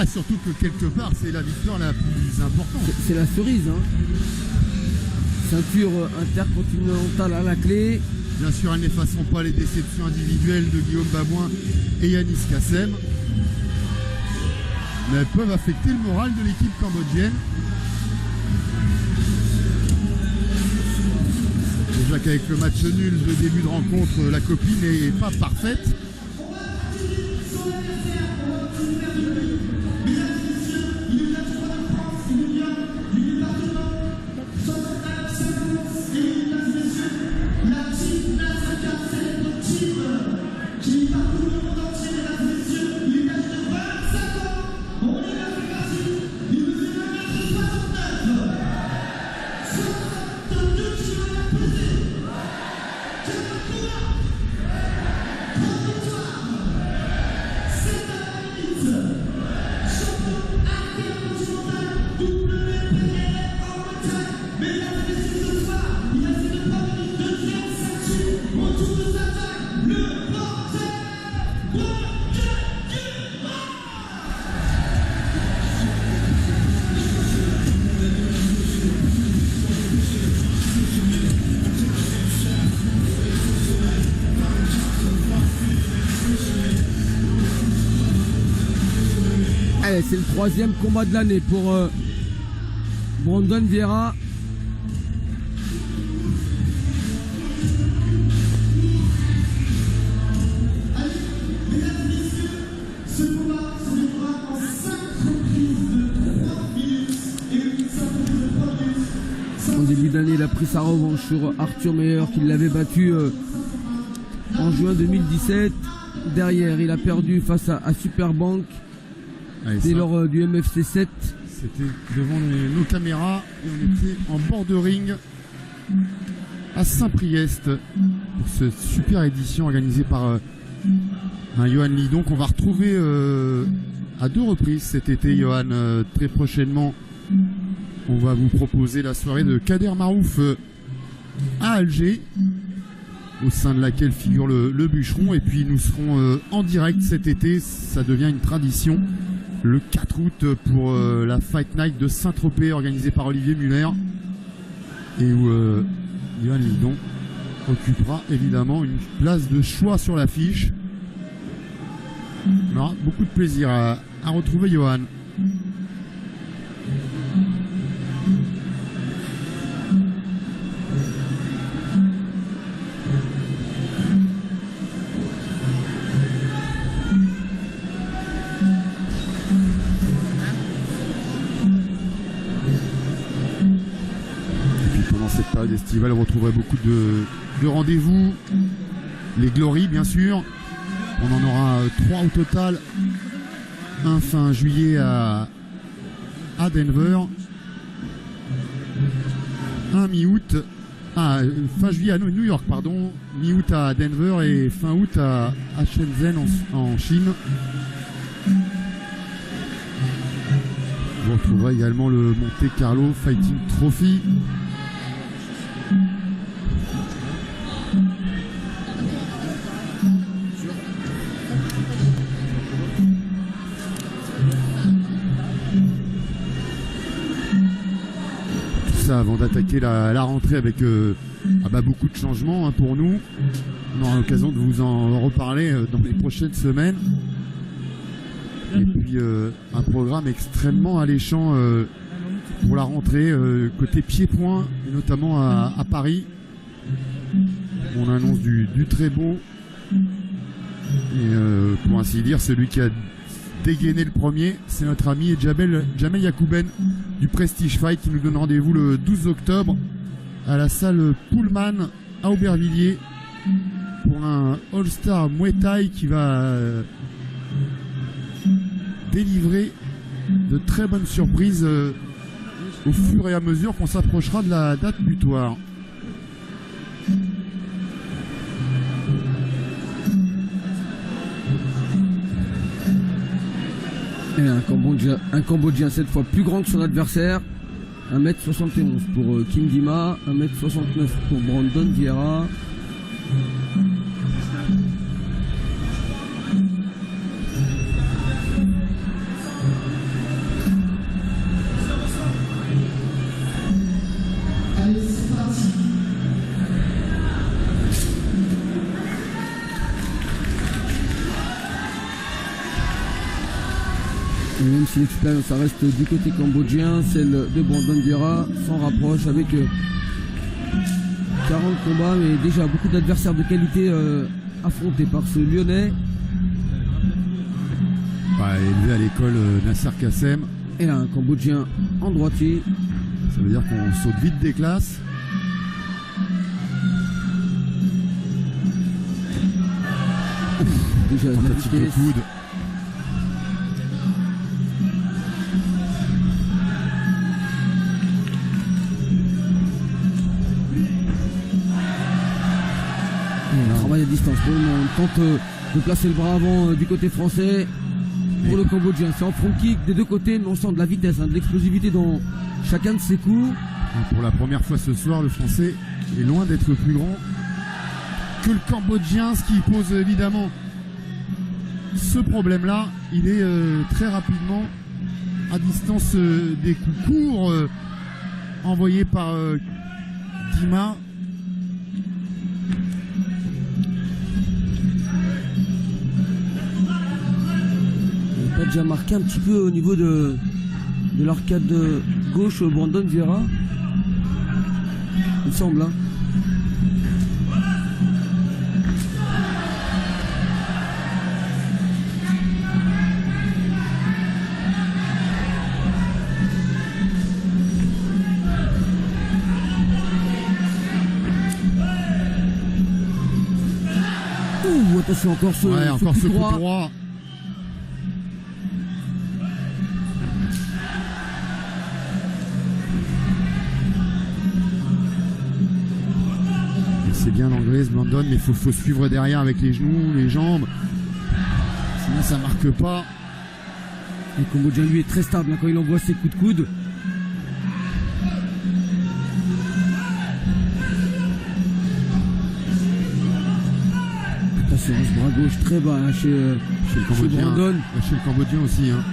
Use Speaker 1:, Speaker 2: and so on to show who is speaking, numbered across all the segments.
Speaker 1: Ah, surtout que quelque part, c'est la victoire la plus importante.
Speaker 2: C'est la cerise, hein. Ceinture intercontinentale à la clé.
Speaker 1: Bien sûr, elles n'effaceront pas les déceptions individuelles de Guillaume Babouin et Yanis Kassem. Mais elles peuvent affecter le moral de l'équipe cambodgienne. Déjà qu'avec le match nul de début de rencontre, la copie n'est pas parfaite.
Speaker 2: Allez, c'est le troisième combat de l'année pour Brandon Vieira. En début d'année, il a pris sa revanche sur Arthur Meyer qui l'avait battu en juin 2017. Derrière, il a perdu face à Superbank. C'était lors du MFC 7.
Speaker 1: C'était devant nos caméras et on était en bord de ring à Saint-Priest pour cette super édition organisée par Johan Lidon qu'on va retrouver à 2 reprises cet été. Johan, très prochainement on va vous proposer la soirée de Kader Marouf à Alger, au sein de laquelle figure le bûcheron, et puis nous serons en direct cet été, ça devient une tradition, le 4 août pour la Fight Night de Saint-Tropez organisée par Olivier Muller, et où Johan Lidon occupera évidemment une place de choix sur l'affiche. On aura beaucoup de plaisir à retrouver Johan. Estivale, vous retrouverez beaucoup de rendez-vous, les Glory bien sûr, on en aura 3 au total, un fin juillet à Denver, un mi-août, fin juillet à New York pardon, mi-août à Denver et fin août à Shenzhen en Chine. Vous retrouverez également le Monte Carlo Fighting Trophy. Avant d'attaquer la rentrée avec beaucoup de changements pour nous. On aura l'occasion de vous en reparler dans les prochaines semaines. Et puis un programme extrêmement alléchant pour la rentrée côté pied-point, et notamment à Paris. On annonce du très beau. Et pour ainsi dire, celui qui a dégainé le premier, c'est notre ami Jamel Yacouben du Prestige Fight qui nous donne rendez-vous le 12 octobre à la salle Pullman à Aubervilliers pour un All-Star Muay Thai qui va délivrer de très bonnes surprises au fur et à mesure qu'on s'approchera de la date butoir.
Speaker 2: Et un Cambodgien cette fois plus grand que son adversaire, 1m71 pour Kim Dima, 1m69 pour Brandon Vieira. Et même si l'expérience ça reste du côté cambodgien, celle de Brandon Vieira s'en rapproche avec 40 combats, mais déjà beaucoup d'adversaires de qualité affrontés par ce Lyonnais.
Speaker 1: Élevé à l'école Nasser Kassem.
Speaker 2: Et là, un Cambodgien en droitier.
Speaker 1: Ça veut dire qu'on saute vite des classes.
Speaker 2: Déjà de la
Speaker 1: Tentative de
Speaker 2: vitesse.
Speaker 1: coude.
Speaker 2: Travail à distance pour le moment. On tente de placer le bras avant du côté français pour le Cambodgien. C'est en front kick des deux côtés, mais on sent de la vitesse, de l'explosivité dans chacun de ses coups.
Speaker 1: Et pour la première fois ce soir, le Français est loin d'être plus grand que le Cambodgien, ce qui pose évidemment ce problème-là. Il est très rapidement à distance des coups courts envoyés par Dima.
Speaker 2: Il a déjà marqué un petit peu au niveau de l'arcade gauche Brandon Vieira. Il me semble. Hein. Ouh, attention, encore ce coup droit.
Speaker 1: C'est bien l'anglaise, Brandon, mais il faut suivre derrière avec les genoux, les jambes. Sinon ça marque pas.
Speaker 2: Le Cambodgien lui est très stable hein, quand il envoie ses coups de coude. Attention, ce bras gauche très bas hein, chez
Speaker 1: le Cambodgien.
Speaker 2: Brandon.
Speaker 1: Chez le Cambodgien aussi. Hein.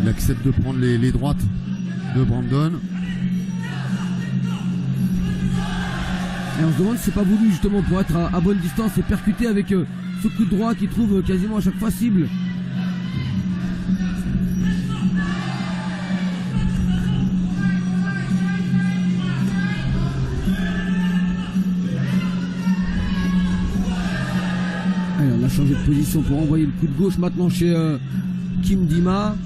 Speaker 1: Il accepte de prendre les droites de Brandon.
Speaker 2: Et on se demande si c'est pas voulu justement pour être à bonne distance et percuter avec ce coup de droit qu'il trouve quasiment à chaque fois cible. Allez, on a changé de position pour envoyer le coup de gauche maintenant chez Kim Dima.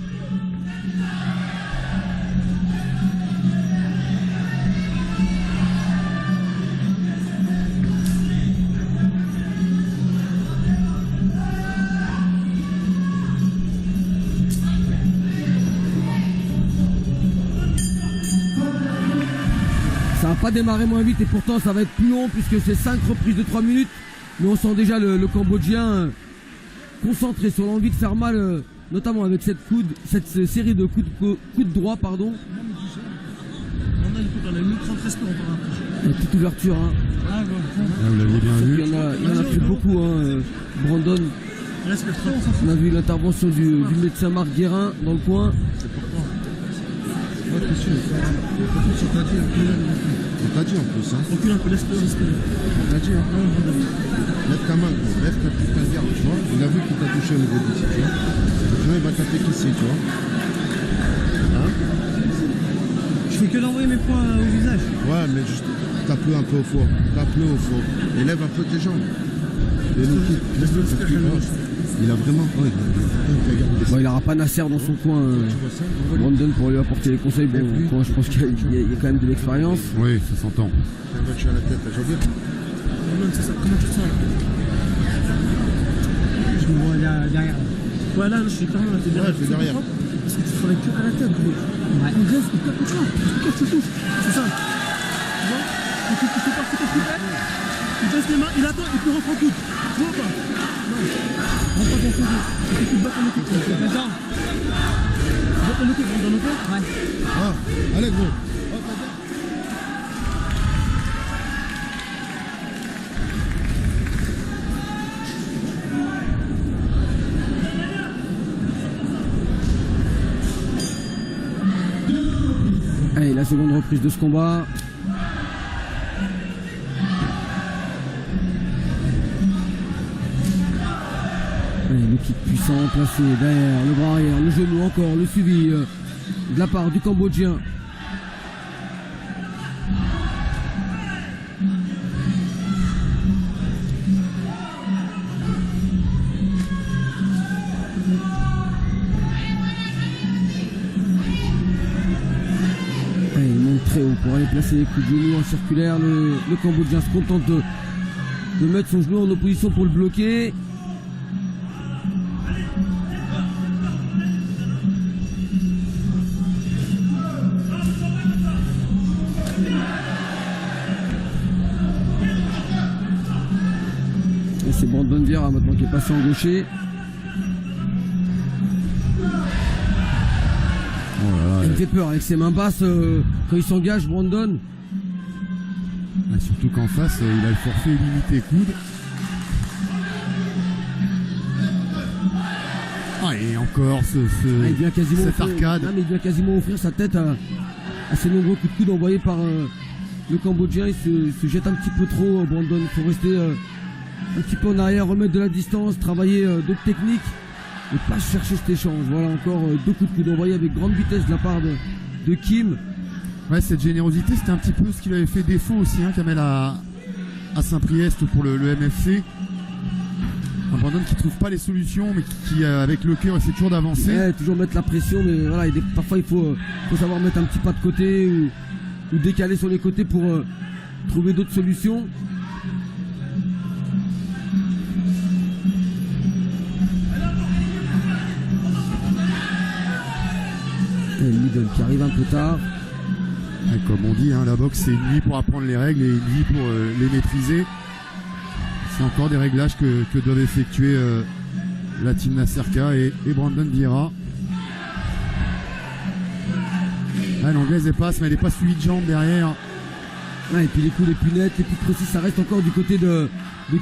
Speaker 2: Ça va pas démarrer moins vite et pourtant ça va être plus long puisque c'est 5 reprises de 3 minutes. Mais on sent déjà le Cambodgien concentré sur l'envie de faire mal, notamment avec cette série de coups de droit. Pardon.
Speaker 3: On a une minute 30 restants.
Speaker 2: Une petite ouverture. Hein.
Speaker 3: Ah,
Speaker 1: Vous l'aviez bien vu.
Speaker 2: Il y en a fait beaucoup. Hein. Brandon. On a vu l'intervention du médecin Marc Guérin dans le coin.
Speaker 3: On t'a dit en plus, hein. Recule un peu, laisse-le. On t'a dit, hein. Lève ta main, gros. Lève ta garde, tu vois. Il a vu qu'il t'a touché au niveau d'ici, tu vois. Maintenant, il va taper qu'ici, tu vois. Hein? Je fais que d'envoyer mes poings au visage. Ouais, mais juste tape-le un peu au four. Tape-le au four. Et lève un peu tes jambes. Laisse-le faire. Il a vraiment.
Speaker 2: Bon, il n'aura pas Nasser dans son coin, Brandon, pour lui apporter les conseils. Bon, je pense qu'il y a quand même de l'expérience.
Speaker 1: Oui, ça s'entend.
Speaker 3: T'as un match à la tête, t'as jamais. C'est ça. Comment tu te sens là? Je me vois derrière. Ouais, là, je suis clairement là, t'es derrière. Ouais, derrière. Parce que tu travailles que à la tête, gros. Ouais. On reste, il tape au corps. Tu touches. C'est ça. Tu vois? Et tu fais partie de ce fait. Il baisse les mains, il attend et puis il reprend tout. Tu vois ou pas? Non. Rentre pas dans son dos. Et puis tu te bats ton équipe. Attends. Tu bats ton équipe, rentre dans le corps? Ouais. Ah, allez, gros.
Speaker 2: Allez, la seconde reprise de ce combat. Allez, le kick puissant placé derrière le bras arrière, le genou encore, le suivi de la part du Cambodgien. Et il monte très haut pour aller placer les coups de genou en circulaire. Le Cambodgien se contente de mettre son genou en opposition pour le bloquer. Et c'est Brandon Vieira maintenant qui est passé en gaucher.
Speaker 1: Oh là là,
Speaker 2: Il me fait peur avec ses mains basses quand il s'engage, Brandon.
Speaker 1: surtout qu'en face, il a le forfait limité coude. Ah, et encore
Speaker 2: Il vient quasiment
Speaker 1: cette arcade.
Speaker 2: mais il vient quasiment offrir sa tête à ces nombreux coups de coude envoyés par le Cambodgien. Il se jette un petit peu trop, Brandon. Il faut rester un petit peu en arrière, remettre de la distance, travailler d'autres techniques et pas chercher cet échange. Voilà encore deux coups de coude envoyés avec grande vitesse de la part de Kim.
Speaker 1: Ouais, cette générosité, c'était un petit peu ce qu'il avait fait défaut aussi, hein, Kamel à Saint-Priest pour le MFC. Un Brandon qui trouve pas les solutions, mais qui avec le cœur essaie toujours d'avancer.
Speaker 2: Ouais, toujours mettre la pression, mais voilà, parfois il faut savoir mettre un petit pas de côté ou décaler sur les côtés pour trouver d'autres solutions. Et le middle qui arrive un peu tard.
Speaker 1: Ouais, comme on dit, hein, la boxe c'est une vie pour apprendre les règles et une vie pour les maîtriser. C'est encore des réglages que doivent effectuer la team Nacerca et Brandon Vieira. Ah, l'anglaise elle passe, mais elle n'est pas suivie de jambes derrière.
Speaker 2: Ouais, et puis les coups les plus nets, les plus précis, ça reste encore du côté de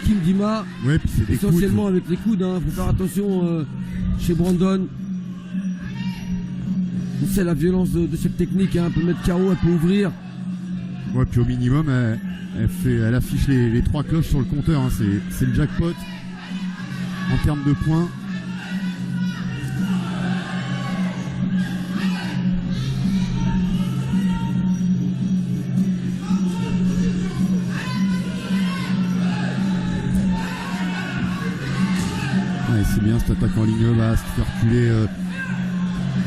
Speaker 2: Kim Dima.
Speaker 1: Ouais, puis c'est des
Speaker 2: essentiellement
Speaker 1: coudes.
Speaker 2: avec les coudes, hein. Faut faire attention chez Brandon. On sait la violence de cette technique, hein. Elle peut mettre KO, elle peut ouvrir.
Speaker 1: Ouais, puis au minimum, elle affiche les 3 cloches sur le compteur, hein. C'est le jackpot en termes de points. Ouais, c'est bien cette attaque en ligne basse, qui fait reculer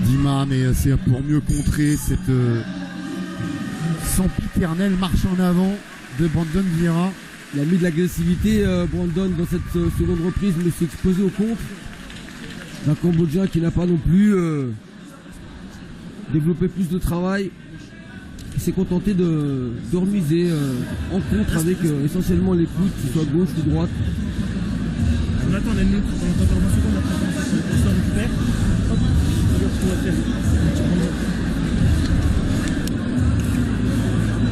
Speaker 1: Dima, mais c'est pour mieux contrer cette sempiternelle marche en avant de Brandon Vieira.
Speaker 2: Il a mis de l'agressivité, Brandon, dans cette seconde reprise, mais s'est exposé au contre d'un Cambodgien qui n'a pas non plus développé plus de travail. Il s'est contenté de remiser en contre avec essentiellement les coudes, que ce soit gauche ou droite.
Speaker 4: On attend les minutes, on attend 20 secondes après on se récupère. Hop, regarde ce qu'on va faire.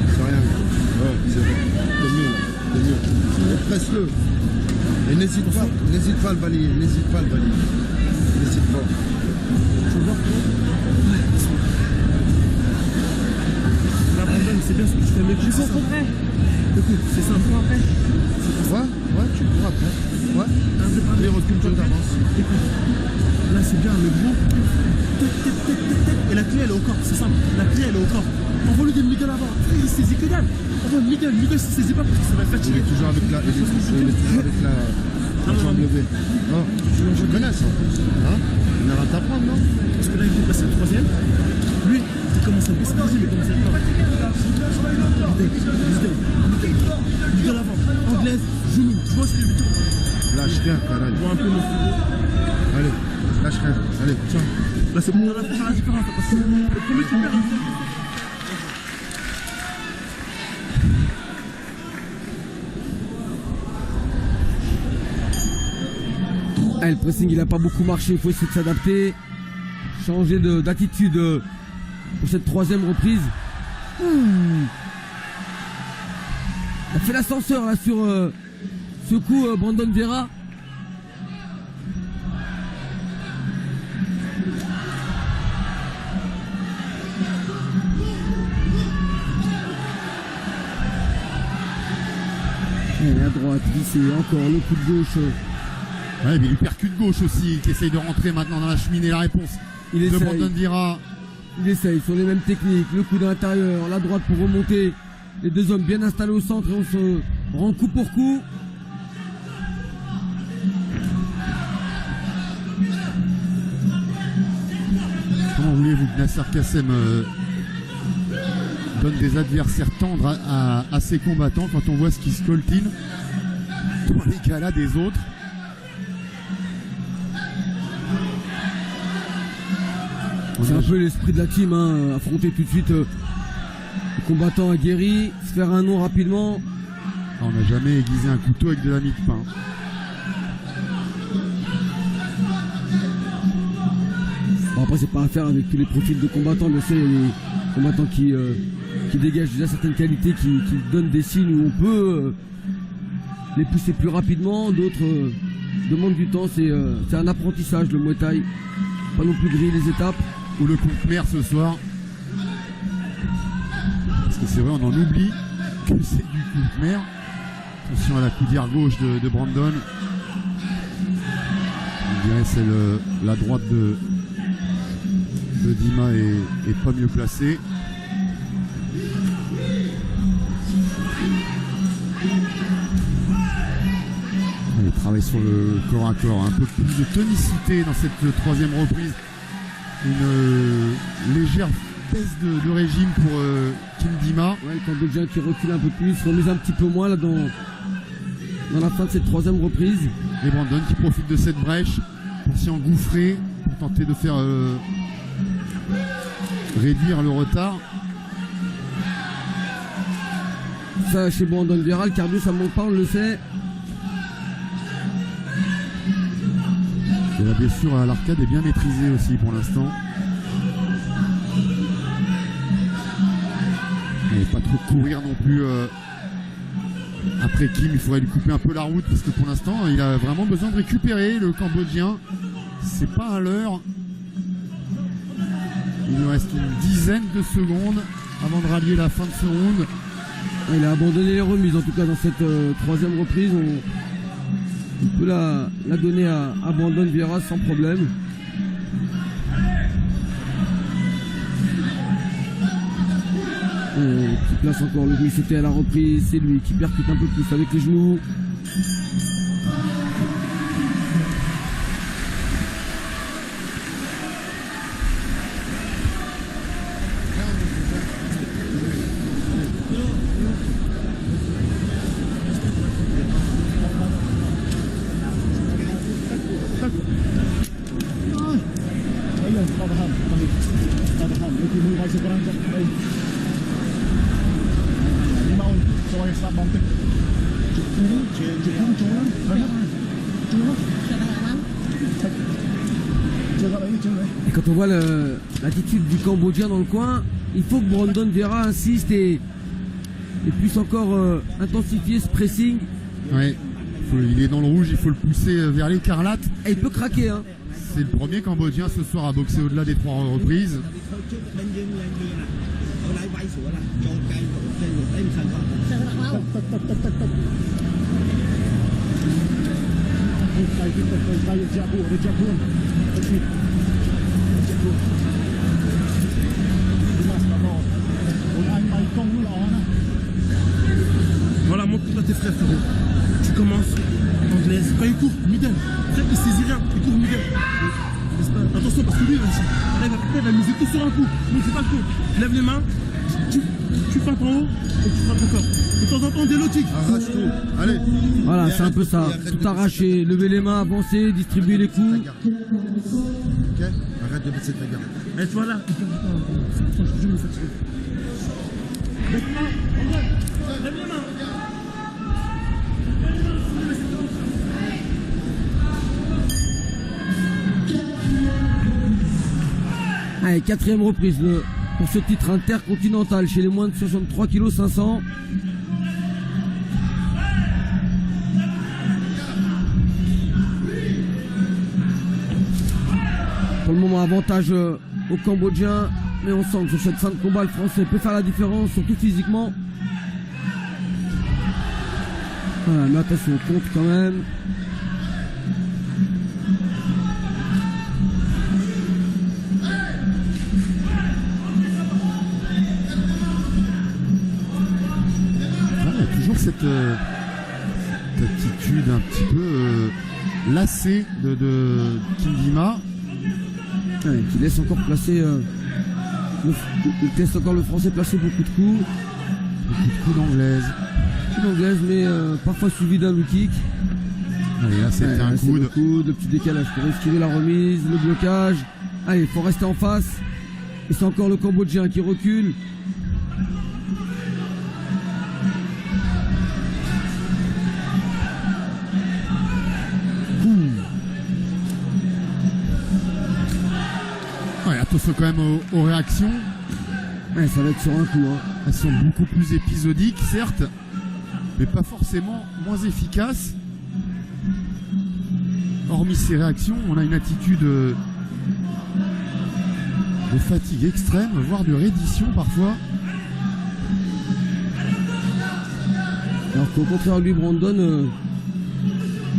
Speaker 3: C'est rien. Ouais, c'est vrai. T'es mieux là. T'es mieux. Presse-le. Et n'hésite pas à le balayer. N'hésite pas à le balayer. N'hésite pas.
Speaker 4: Tu veux voir là, Brandon, c'est bien ce que tu fais, mais tu comprends. Écoute, c'est simple après.
Speaker 3: Ouais, tu le pourras après. Ouais. Les reculs, tu t'avances.
Speaker 4: Écoute, là c'est bien, le gros. Et la clé elle est au corps, c'est simple. La clé elle est au corps. Envoie-lui des middle avant. Il saisit que dalle. Envoie le middle s'il saisit pas parce que ça va le
Speaker 3: Il
Speaker 4: fatiguer.
Speaker 3: est toujours avec la jambe levée. Oh, je connais ça en plus. Hein? Il n'a rien à t'apprendre, non?
Speaker 4: Parce que là il faut passer le troisième. Lui, il commence à baisser le deuxième, il commence à être pas. Middle avant. Anglaise, genou. Tu vois ce que je veux dire?
Speaker 3: Lâche rien, carré.
Speaker 4: Vois un peu mon fourreau.
Speaker 3: Allez, lâche rien. Allez, tiens.
Speaker 4: Là c'est bon, on va faire la différence parce que le premier qui perd.
Speaker 2: Le pressing il n'a pas beaucoup marché, il faut essayer de s'adapter, changer d'attitude pour cette troisième reprise. Il a fait l'ascenseur là sur ce coup, Brandon Vieira. Et à droite, c'est encore le coup de gauche
Speaker 1: Ouais, mais il percute gauche aussi, qui essaye de rentrer maintenant dans la cheminée. La réponse
Speaker 2: Il
Speaker 1: de
Speaker 2: essaye.
Speaker 1: Brandon Vieira.
Speaker 2: Il essaye sur les mêmes techniques, le coup de l'intérieur, la droite pour remonter. Les deux hommes bien installés au centre et on se rend coup pour coup.
Speaker 1: Comment voulez-vous que Nasser Kassem donne des adversaires tendres à ses combattants quand on voit ce qui se coltine dans les galas des autres?
Speaker 2: C'est un peu l'esprit de la team, hein, affronter tout de suite le combattant aguerri, se faire un nom rapidement.
Speaker 1: On n'a jamais aiguisé un couteau avec de la mie de pain.
Speaker 2: Bon, après, c'est pas à faire avec tous les profils de combattants, bien sûr, il y a des combattants qui dégagent déjà certaines qualités, qui donnent des signes où on peut les pousser plus rapidement, d'autres demandent du temps, c'est un apprentissage le Muay Thai, pas non plus griller les étapes.
Speaker 1: Ou le contre-mer ce soir. Parce que c'est vrai, on en oublie que c'est du contre-mer. Attention à la coudière gauche de Brandon. On dirait que c'est la droite de Dima est pas mieux placée. Il travaille sur le corps à corps. Un peu plus de tonicité dans cette troisième reprise. Une légère baisse de régime pour Kim Dima.
Speaker 2: Ouais, le Cambodgien qui recule un peu plus, remise un petit peu moins là dans la fin de cette troisième reprise.
Speaker 1: Et Brandon qui profite de cette brèche pour s'y engouffrer, pour tenter de faire réduire le retard.
Speaker 2: Ça, chez Brandon Vieira, le cardio ça manque pas, on le sait.
Speaker 1: Et la blessure à l'arcade est bien maîtrisée aussi pour l'instant. Et pas trop courir non plus. Après Kim, il faudrait lui couper un peu la route parce que pour l'instant, il a vraiment besoin de récupérer le Cambodgien. C'est pas à l'heure. Il nous reste une dizaine de secondes avant de rallier la fin de ce round.
Speaker 2: Il a abandonné les remises en tout cas dans cette troisième reprise. On peut la donner à Brandon Vieira sans problème. Qui place encore le genou sauté à la reprise. C'est lui qui percute un peu plus avec les genoux. Et quand on voit l'attitude du Cambodgien dans le coin, il faut que Brandon Vieira insiste et puisse encore intensifier ce pressing.
Speaker 1: Ouais. Il est dans le rouge, il faut le pousser vers l'écarlate.
Speaker 2: Et il peut craquer, hein.
Speaker 1: C'est le premier Cambodgien ce soir à boxer au-delà des 3 reprises.
Speaker 4: Voilà, montre-toi tes frères, frérot. Tu commences anglaise. Quand il court, middle. Frère, il saisit rien. Il court middle. Attention, parce que lui, il va miser tout sur un coup. Donc, c'est pas le coup. Lève les mains. Tu frappes en haut et tu frappes encore. De temps en temps, des logiques.
Speaker 3: Arrache tout. Allez.
Speaker 2: Voilà, c'est un peu ça. Tout arracher, lever les mains, avancer, distribuer les coups.
Speaker 3: Ok. Arrête de baisser ta garde.
Speaker 4: Et voilà. Je me fatigue. Lève les mains. Lève les mains.
Speaker 2: Allez, quatrième reprise pour ce titre intercontinental chez les moins de 63 kg 500. Pour le moment, avantage au Cambodgien, mais on sent que sur cette fin de combat, le Français peut faire la différence, surtout physiquement. Voilà, mais attention, on compte quand même.
Speaker 1: cette attitude un petit peu lassée de Kim Dima.
Speaker 2: Ouais, qui laisse encore placer laisse encore le français placer beaucoup de coups.
Speaker 1: Beaucoup de coups d'anglaise.
Speaker 2: Mais parfois suivi d'un low kick.
Speaker 1: Allez, là c'était un coup
Speaker 2: de petit décalage pour esquiver la remise, le blocage. Allez, il faut rester en face. Et c'est encore le Cambodgien qui recule.
Speaker 1: Ouais, attention quand même aux réactions.
Speaker 2: Ouais, ça va être sur un coup. Hein.
Speaker 1: Elles sont beaucoup plus épisodiques, certes, mais pas forcément moins efficaces. Hormis ces réactions, on a une attitude de fatigue extrême, voire de reddition parfois.
Speaker 2: Alors qu'au contraire, lui, Brandon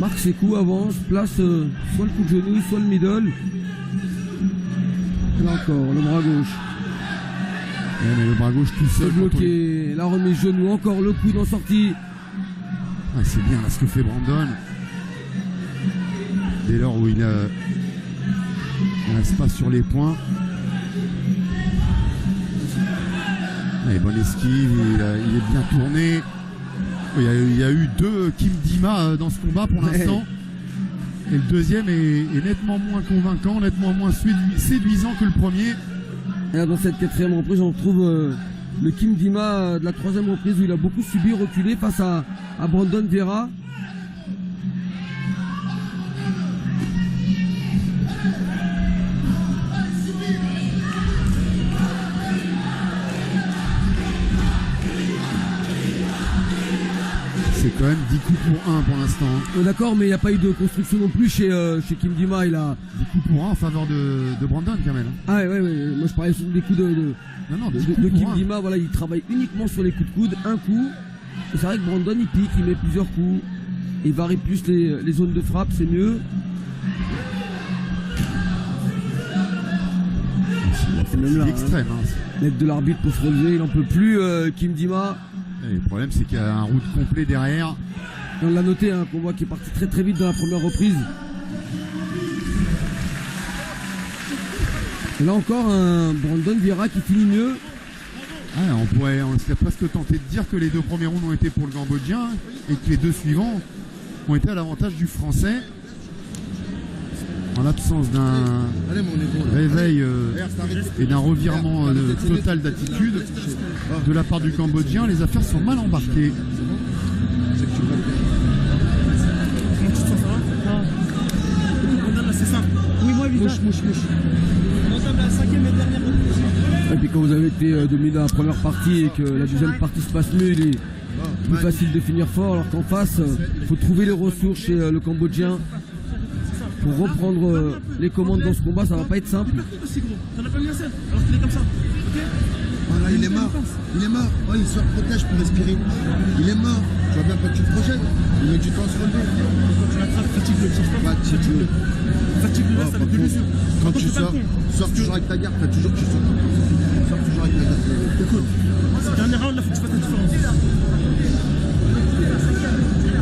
Speaker 2: marque ses coups, avance, place soit le coup de genou, soit le middle. Et là encore, le bras gauche.
Speaker 1: Ouais, mais le bras gauche tout seul.
Speaker 2: Bloqué, la remise genou, encore le coup d'en sortie.
Speaker 1: Ah, c'est bien là ce que fait Brandon. Dès lors où il ne reste pas sur les points. Allez, bonne esquive, il est bien tourné. Il y a eu deux Kim Dima dans ce combat pour l'instant. Et le deuxième est nettement moins convaincant, nettement moins séduisant que le premier.
Speaker 2: Et là, dans cette quatrième reprise, on retrouve le Kim Dima de la troisième reprise où il a beaucoup subi, reculé face à Brandon Vera.
Speaker 1: C'est quand même 10 coups pour 1 pour l'instant.
Speaker 2: D'accord, mais il n'y a pas eu de construction non plus chez Kim Dima. Il a
Speaker 1: 10 coups pour 1 en faveur de Brandon quand même.
Speaker 2: Ah ouais, moi je parlais des coups de Kim Dima. Voilà, il travaille uniquement sur les coups de coude, un coup. Et c'est vrai que Brandon il pique, il met plusieurs coups. Il varie plus les zones de frappe, c'est mieux.
Speaker 1: C'est même là, extrême.
Speaker 2: L'aide de l'arbitre pour se relever, il n'en peut plus, Kim Dima.
Speaker 1: Et le problème c'est qu'il y a un route complet derrière.
Speaker 2: Et on l'a noté, un combat qui est parti très très vite dans la première reprise. Et là encore un Brandon Vera qui finit mieux.
Speaker 1: Ah, on serait presque tenté de dire que les deux premiers rounds ont été pour le Cambodgien et que les deux suivants ont été à l'avantage du Français. En l'absence d'un réveil et d'un revirement total d'attitude de la part du Cambodgien, les affaires sont mal embarquées.
Speaker 4: Comment tu te sens, ça va? Brandon, là, c'est ça. Oui, moi, mouche. On entame la cinquième et dernière reprise.
Speaker 2: Et puis quand vous avez été dominé dans la première partie et que la deuxième partie se passe mieux, il est plus facile de finir fort, alors qu'en face, il faut trouver les ressources chez le Cambodgien. Pour reprendre les commandes dans ce combat, ça va pas être simple.
Speaker 4: T'en as pas mis un seul, alors qu'il est comme ça. Ok.
Speaker 3: Voilà, il est mort. Oh, il se protège pour respirer. Il est mort. Tu vois bien quand tu te projettes, il met du temps à se relever.
Speaker 4: Quand tu l'attrapes, fatigue-le, cherche pas. Fatigue-le, reste avec de l'usure.
Speaker 3: Quand tu sors toujours avec ta garde, tu sors toujours avec ta garde.
Speaker 4: Écoute, ce dernier round, là, faut que tu fasses la différence.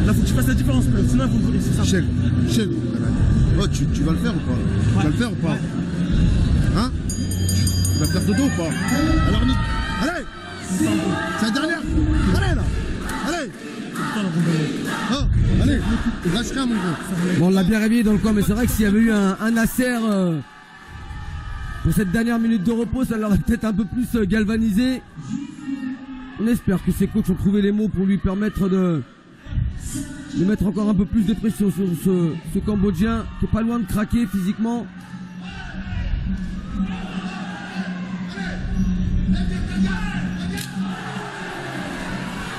Speaker 4: Là, faut que tu fasses la différence, sinon ils vont brûler, c'est ça.
Speaker 3: Michel. Oh, tu vas le faire ou pas? Tu vas le faire ou pas? Hein? Tu vas faire dodo ou pas? Alors, Nick, allez! C'est la dernière! Allez là! Allez! Oh, allez! Lâche rien, mon gros!
Speaker 2: Bon, on l'a bien réveillé dans le coin, mais c'est vrai que s'il y avait eu un Nasser pour cette dernière minute de repos, ça l'aurait peut-être un peu plus galvanisé. On espère que ses coachs ont trouvé les mots pour lui permettre de mettre encore un peu plus de pression sur ce Cambodgien qui est pas loin de craquer physiquement.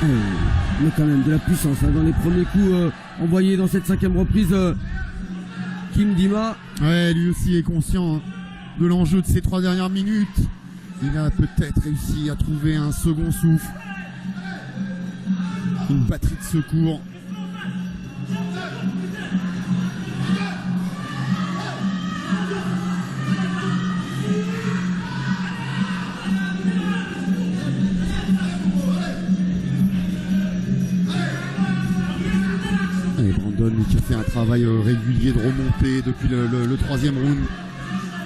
Speaker 2: Mais quand même de la puissance hein, dans les premiers coups envoyés dans cette cinquième reprise. Kim Dima.
Speaker 1: Ouais, lui aussi est conscient de l'enjeu de ces 3 dernières minutes. Il a peut-être réussi à trouver un second souffle. Une batterie de secours. fait un travail régulier de remontée depuis le troisième round.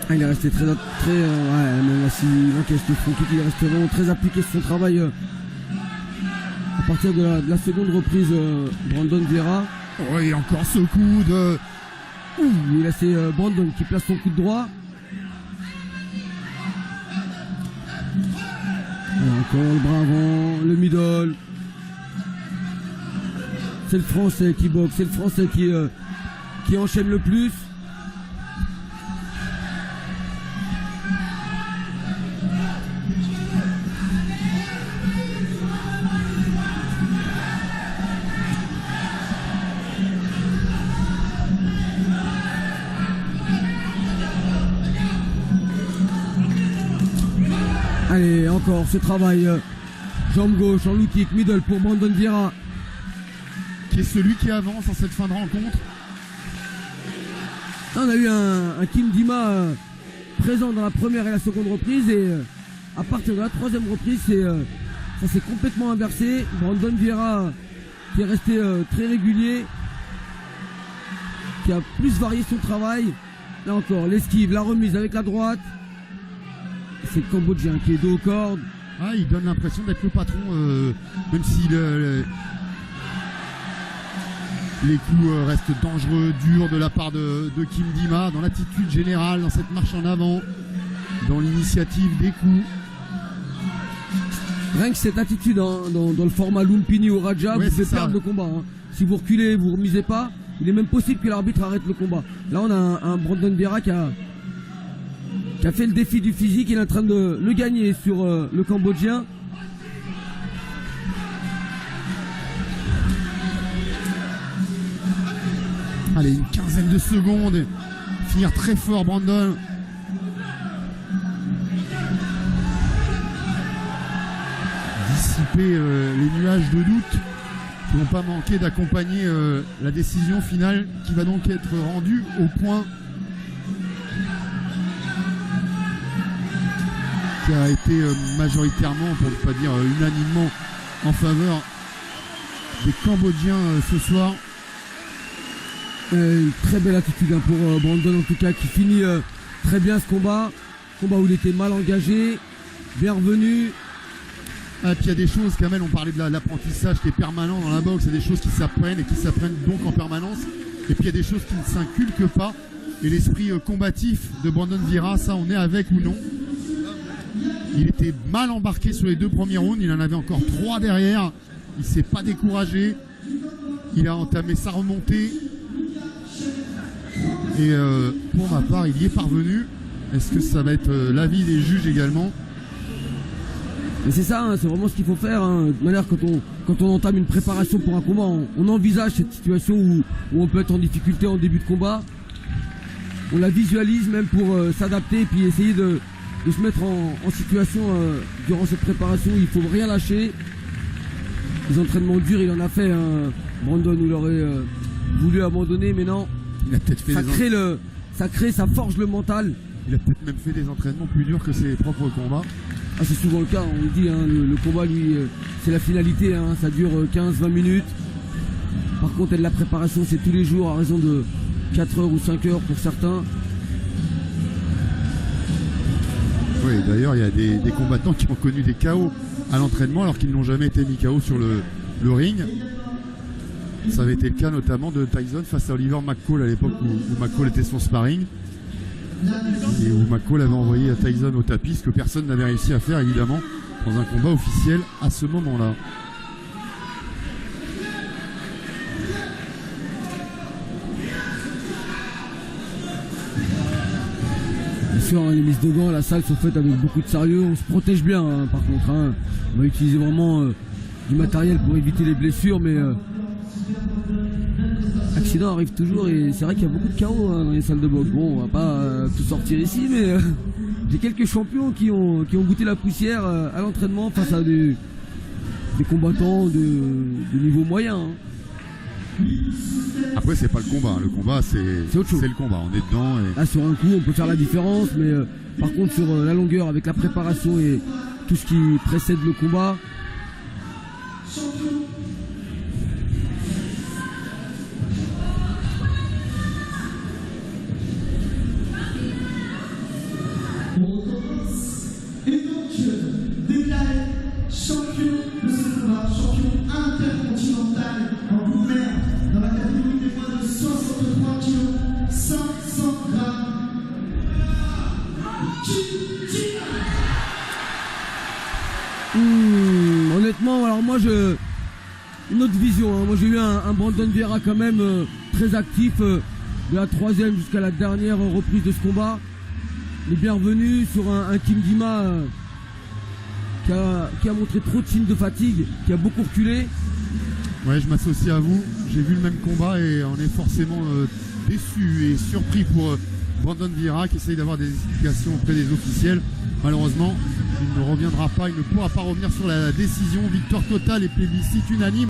Speaker 2: Il est resté très même si il encaisse le front kick, il est resté vraiment très appliqué sur son travail à partir de la seconde reprise. Brandon Vieira.
Speaker 1: Oh, et encore ce coup de...
Speaker 2: Et là c'est Brandon qui place son coup de droit. Et encore le bras avant, le middle. C'est le Français qui boxe, c'est le Français qui enchaîne le plus. Allez, encore ce travail. Jambe gauche en low kick, middle pour Brandon Vieira.
Speaker 1: Qui est celui qui avance en cette fin de rencontre.
Speaker 2: On a eu un Kim Dima présent dans la première et la seconde reprise. Et à partir de la troisième reprise, ça s'est complètement inversé. Brandon Vieira qui est resté très régulier. Qui a plus varié son travail. Là encore, l'esquive, la remise avec la droite. C'est le Cambodgien qui est dos aux cordes.
Speaker 1: Ah, il donne l'impression d'être le patron, même si les coups restent dangereux, durs de la part de Kim Dima, dans l'attitude générale, dans cette marche en avant, dans l'initiative des coups.
Speaker 2: Rien que cette attitude dans le format Lumpini ou Raja,
Speaker 1: ouais,
Speaker 2: vous fait perdre le combat. Hein. Si vous reculez, vous ne remisez pas, il est même possible que l'arbitre arrête le combat. Là, on a un Brandon Vieira qui a fait le défi du physique, il est en train de le gagner sur le Cambodgien.
Speaker 1: Allez, une quinzaine de secondes, finir très fort Brandon. Dissiper les nuages de doute qui n'ont pas manqué d'accompagner la décision finale qui va donc être rendue au point qui a été majoritairement, pour ne pas dire unanimement, en faveur des Cambodgiens ce soir.
Speaker 2: Une très belle attitude pour Brandon en tout cas, qui finit très bien ce combat. Combat où il était mal engagé, bien revenu.
Speaker 1: Ah, puis il y a des choses, Kamel, on parlait de l'apprentissage qui est permanent dans la boxe, il y a des choses qui s'apprennent et qui s'apprennent donc en permanence. Et puis il y a des choses qui ne s'inculquent pas. Et l'esprit combatif de Brandon Vieira, ça on est avec ou non. Il était mal embarqué sur les deux premiers rounds, il en avait encore 3 derrière. Il ne s'est pas découragé. Il a entamé sa remontée. Et pour ma part, il y est parvenu. Est-ce que ça va être l'avis des juges également?
Speaker 2: Mais c'est ça, hein, c'est vraiment ce qu'il faut faire. Hein. De manière, quand on entame une préparation pour un combat, on envisage cette situation où on peut être en difficulté en début de combat. On la visualise même pour s'adapter et puis essayer de se mettre en situation durant cette préparation. Il faut rien lâcher. Les entraînements durs, il en a fait. Hein. Brandon, il aurait voulu abandonner, mais non.
Speaker 1: Il a peut-être fait
Speaker 2: ça forge le mental.
Speaker 1: Il a peut-être même fait des entraînements plus durs que ses propres combats.
Speaker 2: Ah, c'est souvent le cas, on le dit, hein, le combat, lui, c'est la finalité, hein, ça dure 15-20 minutes. Par contre, la préparation, c'est tous les jours à raison de 4 heures ou 5 heures pour certains.
Speaker 1: Oui, d'ailleurs, il y a des combattants qui ont connu des KO à l'entraînement alors qu'ils n'ont jamais été mis KO sur le ring. Ça avait été le cas notamment de Tyson face à Oliver McCall à l'époque où McCall était son sparring. Et où McCall avait envoyé Tyson au tapis, ce que personne n'avait réussi à faire évidemment dans un combat officiel à ce moment-là.
Speaker 2: Bien sûr, hein, les mises de gants à la salle sont faites avec beaucoup de sérieux, on se protège bien hein, par contre. Hein. On va utiliser vraiment du matériel pour éviter les blessures, mais l'accident arrive toujours et c'est vrai qu'il y a beaucoup de chaos hein, dans les salles de boxe. Bon, on va pas tout sortir ici, mais j'ai quelques champions qui ont goûté la poussière à l'entraînement face à des combattants de niveau moyen. Hein.
Speaker 1: Après, c'est pas le combat. Le combat, c'est autre chose. C'est le combat. On est dedans. Et...
Speaker 2: Là, sur un coup, on peut faire la différence, mais par contre, sur la longueur, avec la préparation et tout ce qui précède le combat. Honnêtement, alors moi une autre vision, hein. Moi j'ai eu un Brandon Vera quand même très actif de la 3e jusqu'à la dernière reprise de ce combat. Il est bien revenu sur un Kim Dima qui a montré trop de signes de fatigue, qui a beaucoup reculé.
Speaker 1: Ouais, je m'associe à vous. J'ai vu le même combat et on est forcément déçu et surpris pour Brandon Vera qui essaye d'avoir des explications auprès des officiels. Malheureusement, il ne reviendra pas, il ne pourra pas revenir sur la décision. Victoire totale et plébiscite unanime.